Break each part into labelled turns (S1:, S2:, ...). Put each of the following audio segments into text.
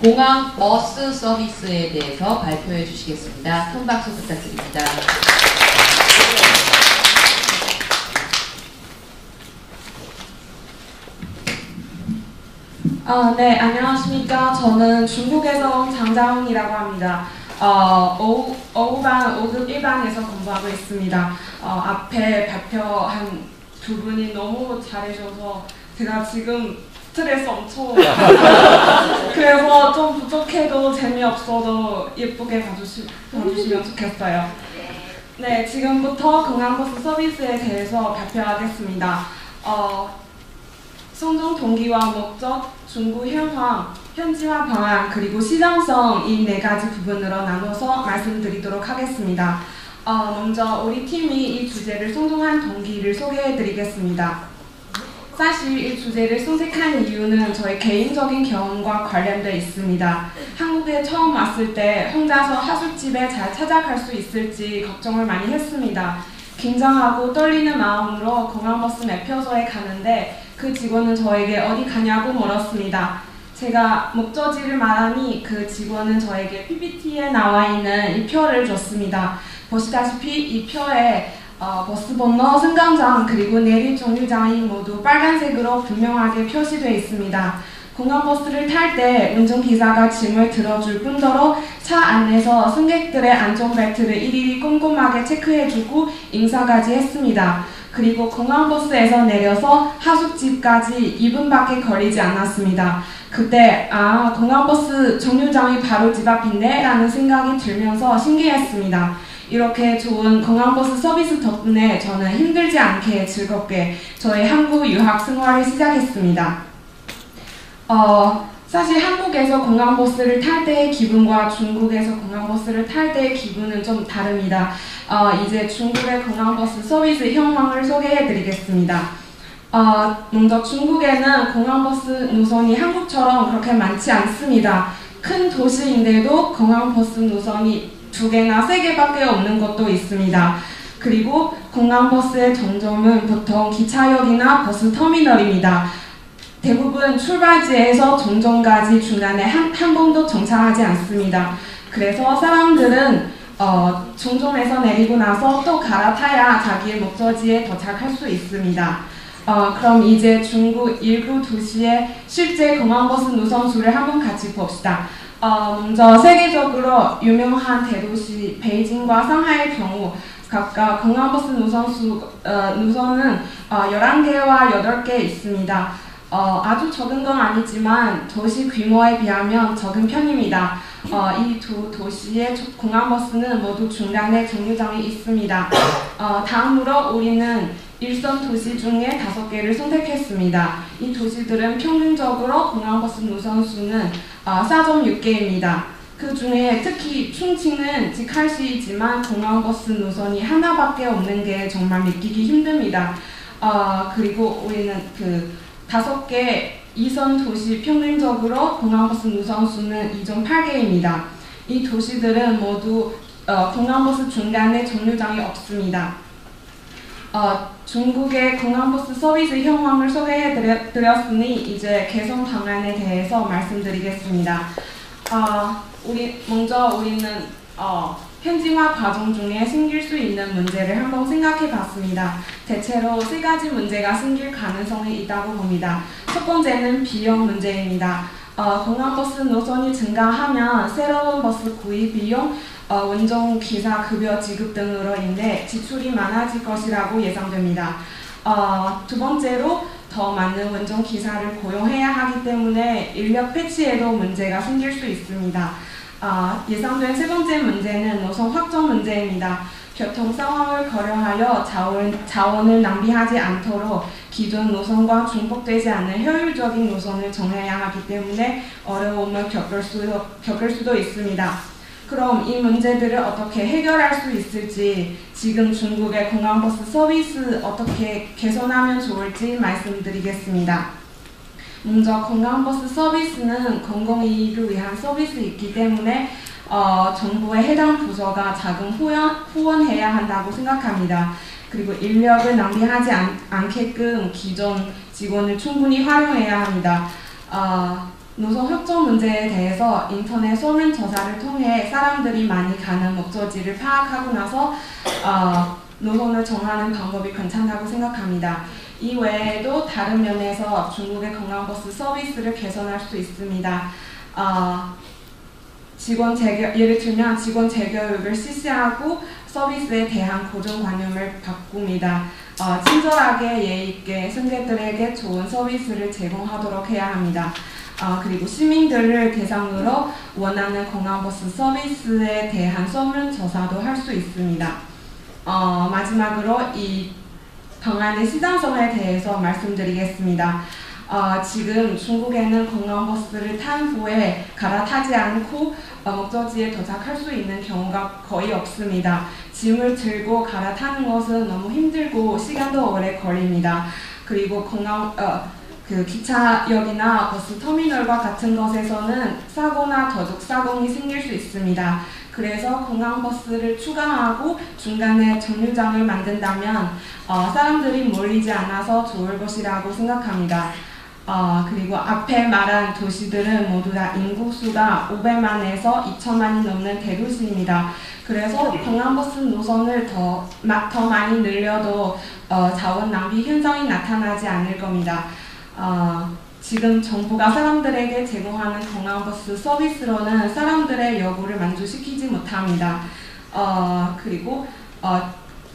S1: 공항 버스 서비스에 대해서 발표해 주시겠습니다. 큰 박수 부탁드립니다.
S2: 네, 안녕하십니까. 저는 중국에서 온 장자훈이라고 합니다. 어우반 5급 1반에서 공부하고 있습니다. 앞에 발표한 두 분이 너무 잘해줘서 제가 지금 스트레스 엄청 그래서 좀 부족해도 재미없어도 예쁘게 봐주시면 좋겠어요. 네, 지금부터 공항버스 서비스에 대해서 발표하겠습니다. 선정 동기와 목적, 중구 현황, 현지화 방안, 그리고 시장성 이 네 가지 부분으로 나눠서 말씀드리도록 하겠습니다. 먼저 우리 팀이 이 주제를 선정한 동기를 소개해드리겠습니다. 사실 이 주제를 선택한 이유는 저의 개인적인 경험과 관련되어 있습니다. 한국에 처음 왔을 때 혼자서 하숙집에 잘 찾아갈 수 있을지 걱정을 많이 했습니다. 긴장하고 떨리는 마음으로 공항버스 매표소에 가는데 그 직원은 저에게 어디 가냐고 물었습니다. 제가 목적지를 말하니 그 직원은 저에게 PPT에 나와 있는 이 표를 줬습니다. 보시다시피 이 표에 버스 번호, 승강장, 그리고 내릴 정류장이 모두 빨간색으로 분명하게 표시되어 있습니다. 공항버스를 탈 때 운전기사가 짐을 들어줄 뿐더러 차 안에서 승객들의 안전벨트를 일일이 꼼꼼하게 체크해주고 인사까지 했습니다. 그리고 공항버스에서 내려서 하숙집까지 2분밖에 걸리지 않았습니다. 그때 공항버스 정류장이 바로 집 앞인데 라는 생각이 들면서 신기했습니다. 이렇게 좋은 공항버스 서비스 덕분에 저는 힘들지 않게 즐겁게 저의 한국 유학 생활을 시작했습니다. 사실 한국에서 공항버스를 탈 때의 기분과 중국에서 공항버스를 탈 때의 기분은 좀 다릅니다. 이제 중국의 공항버스 서비스 현황을 소개해드리겠습니다. 먼저 중국에는 공항버스 노선이 한국처럼 그렇게 많지 않습니다. 큰 도시인데도 공항버스 노선이 2개나 3개밖에 없는 곳도 있습니다. 그리고 공항버스의 정점은 보통 기차역이나 버스터미널입니다. 대부분 출발지에서 정점까지 중간에 한 번도 정차하지 않습니다. 그래서 사람들은 정점에서 내리고 나서 또 갈아타야 자기의 목적지에 도착할 수 있습니다. 그럼 이제 중국 일부 도시의 실제 공항버스 노선수를 한번 같이 봅시다. 먼저 세계적으로 유명한 대도시 베이징과 상하이의 경우 각각 공항버스 노선은 11개와 8개 있습니다. 아주 적은 건 아니지만 도시 규모에 비하면 적은 편입니다. 이 두 도시의 공항버스는 모두 중간에 정류장이 있습니다. 다음으로 우리는 일선 도시 중에 5개를 선택했습니다. 이 도시들은 평균적으로 공항버스 노선 수는 4.6개입니다. 그 중에 특히 충칭은 직할시이지만 공항버스 노선이 하나밖에 없는 게 정말 믿기기 힘듭니다. 그리고 우리는 그 5개 이선 도시 평균적으로 공항버스 노선 수는 2.8개입니다. 이 도시들은 모두 공항버스 중간에 정류장이 없습니다. 중국의 공항버스 서비스 현황을 소개해드렸으니 이제 개선 방안에 대해서 말씀드리겠습니다. 먼저 우리는 현지화 과정 중에 생길 수 있는 문제를 한번 생각해 봤습니다. 대체로 3가지 문제가 생길 가능성이 있다고 봅니다. 첫 번째는 비용 문제입니다. 공항버스 노선이 증가하면 새로운 버스 구입 비용, 운전기사 급여 지급 등으로 인해 지출이 많아질 것이라고 예상됩니다. 두 번째로 더 많은 운전기사를 고용해야 하기 때문에 인력 배치에도 문제가 생길 수 있습니다. 예상된 세 번째 문제는 노선 확정 문제입니다. 교통 상황을 고려하여 자원을 낭비하지 않도록 기존 노선과 중복되지 않는 효율적인 노선을 정해야 하기 때문에 어려움을 겪을 수도 있습니다. 그럼 이 문제들을 어떻게 해결할 수 있을지, 지금 중국의 공항버스 서비스 어떻게 개선하면 좋을지 말씀드리겠습니다. 먼저 공항버스 서비스는 공공이익을 위한 서비스이기 때문에 정부의 해당 부서가 자금 후원해야 한다고 생각합니다. 그리고 인력을 낭비하지 않게끔 기존 직원을 충분히 활용해야 합니다. 노선 협조 문제에 대해서 인터넷 설문조사를 통해 사람들이 많이 가는 목적지를 파악하고 나서 노선을 정하는 방법이 괜찮다고 생각합니다. 이 외에도 다른 면에서 중국의 관광버스 서비스를 개선할 수 있습니다. 예를 들면 직원 재교육을 실시하고 서비스에 대한 고정관념을 바꿉니다. 친절하게 예의 있게 승객들에게 좋은 서비스를 제공하도록 해야 합니다. 그리고 시민들을 대상으로 원하는 관광버스 서비스에 대한 설문조사도 할 수 있습니다. 마지막으로 이 방안의 시장성에 대해서 말씀드리겠습니다. 지금 중국에는 관광버스를 탄 후에 갈아타지 않고 목적지에 도착할 수 있는 경우가 거의 없습니다. 짐을 들고 갈아타는 것은 너무 힘들고 시간도 오래 걸립니다. 그리고 기차역이나 버스 터미널과 같은 곳에서는 사고나 도둑 사고가 생길 수 있습니다. 그래서 관광버스를 추가하고 중간에 정류장을 만든다면 사람들이 몰리지 않아서 좋을 것이라고 생각합니다. 그리고 앞에 말한 도시들은 모두 다 인구수가 500만에서 2천만이 넘는 대도시입니다. 그래서 관광버스 노선을 더 많이 늘려도 자원 낭비 현상이 나타나지 않을 겁니다. 지금 정부가 사람들에게 제공하는 관광버스 서비스로는 사람들의 요구를 만족시키지 못합니다. 그리고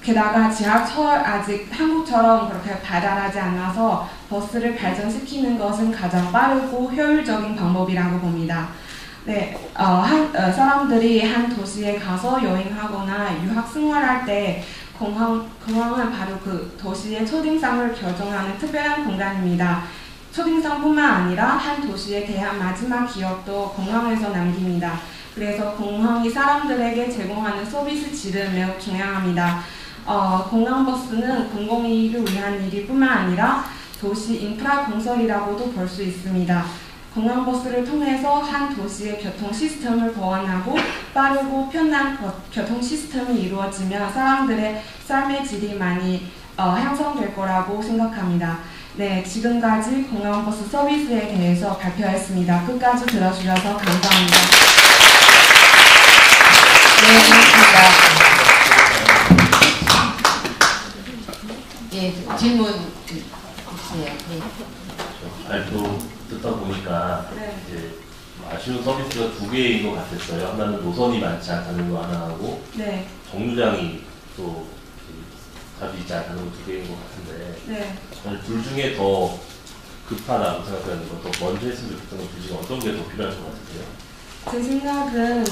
S2: 게다가 지하철 아직 한국처럼 그렇게 발달하지 않아서 버스를 발전시키는 것은 가장 빠르고 효율적인 방법이라고 봅니다. 네, 사람들이 한 도시에 가서 여행하거나 유학 생활할 때 공항은 바로 그 도시의 첫인상을 결정하는 특별한 공간입니다. 첫인상뿐만 아니라 한 도시에 대한 마지막 기억도 공항에서 남깁니다. 그래서 공항이 사람들에게 제공하는 서비스 질은 매우 중요합니다. 관광버스는 공공이익을 위한 일일 뿐만 아니라 도시 인프라 건설이라고도 볼 수 있습니다. 관광버스를 통해서 한 도시의 교통 시스템을 보완하고 빠르고 편한 교통 시스템이 이루어지면 사람들의 삶의 질이 많이 향상될 거라고 생각합니다. 네, 지금까지 관광버스 서비스에 대해서 발표했습니다. 끝까지 들어주셔서 감사합니다.
S1: 네, 고맙습니다. 예, 질문 주세요. 네.
S3: 발표 듣다 보니까 이제 아쉬운 서비스가 두 개인 것 같았어요. 하나는 노선이 많지 않다는 거 하나하고 정류장이 또 자주 있지 않다는 거 두 개인 것 같은데 저는 둘 중에 더 급하다고 생각하는 것, 더 먼저 했으면 좋겠던 것 둘 중에 어떤 게 더 필요할 것 같으세요?
S2: 제 생각은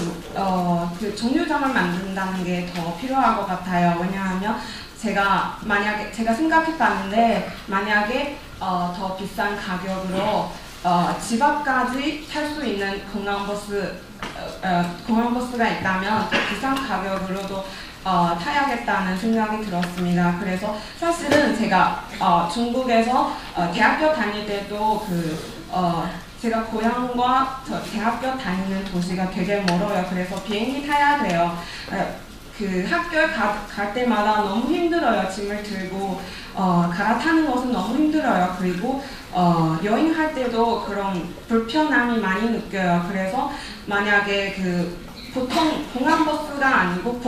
S2: 그 정류장을 만든다는 게 더 필요할 것 같아요. 왜냐하면 제가 생각해봤는데 만약에 더 비싼 가격으로 집 앞까지 탈 수 있는 관광버스가 있다면 더 비싼 가격으로도 타야겠다는 생각이 들었습니다. 그래서 사실은 제가 중국에서 대학교 다닐 때도 제가 고향과 대학교 다니는 도시가 되게 멀어요. 그래서 비행기 타야 돼요. 그 학교에 갈 때마다 너무 힘들어요. 짐을 들고 갈아타는 것은 너무 힘들어요. 그리고 여행할 때도 그런 불편함이 많이 느껴요. 그래서 만약에 보통 공항버스가 아니고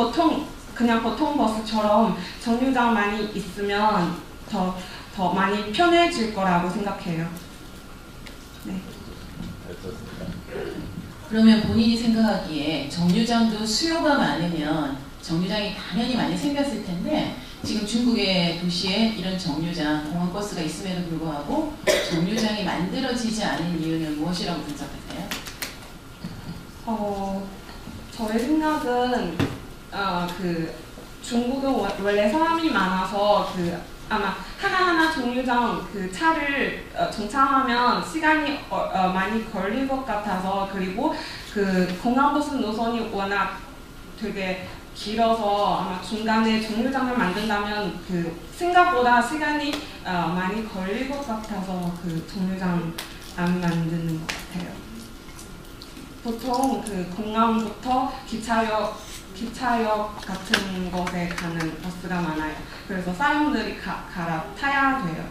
S2: 그냥 보통 버스처럼 정류장만이 있으면 더 많이 편해질 거라고 생각해요. 네.
S1: 그러면 본인이 생각하기에 정류장도 수요가 많으면 정류장이 당연히 많이 생겼을 텐데 지금 중국의 도시에 이런 정류장, 공항버스가 있음에도 불구하고 정류장이 만들어지지 않은 이유는 무엇이라고 분석하세요?
S2: 저의 생각은 중국은 원래 사람이 많아서 아마 하나하나 정류장 차를 정차하면 시간이 많이 걸릴 것 같아서, 그리고 공항버스 노선이 워낙 되게 길어서 아마 중간에 정류장을 만든다면 생각보다 시간이 많이 걸릴 것 같아서 정류장 안 만드는 것 같아요. 보통 공항부터 기차역 같은 곳에 가는 버스가 많아요. 그래서 사람들이 갈아타야 돼요.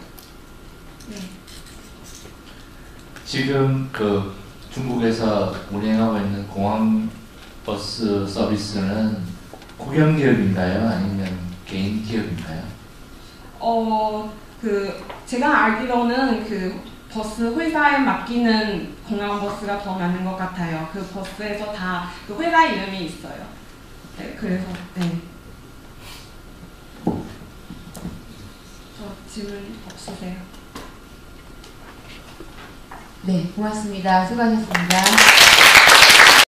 S2: 네.
S4: 지금 그 중국에서 운행하고 있는 공항버스 서비스는 국영기업인가요? 아니면 개인 기업인가요?
S2: 제가 알기로는 그 버스 회사에 맡기는 공항버스가 더 많은 것 같아요. 그 버스에서 다 그 회사 이름이 있어요. 네, 그래서 네. 저 질문 없으세요?
S5: 네, 고맙습니다. 수고하셨습니다.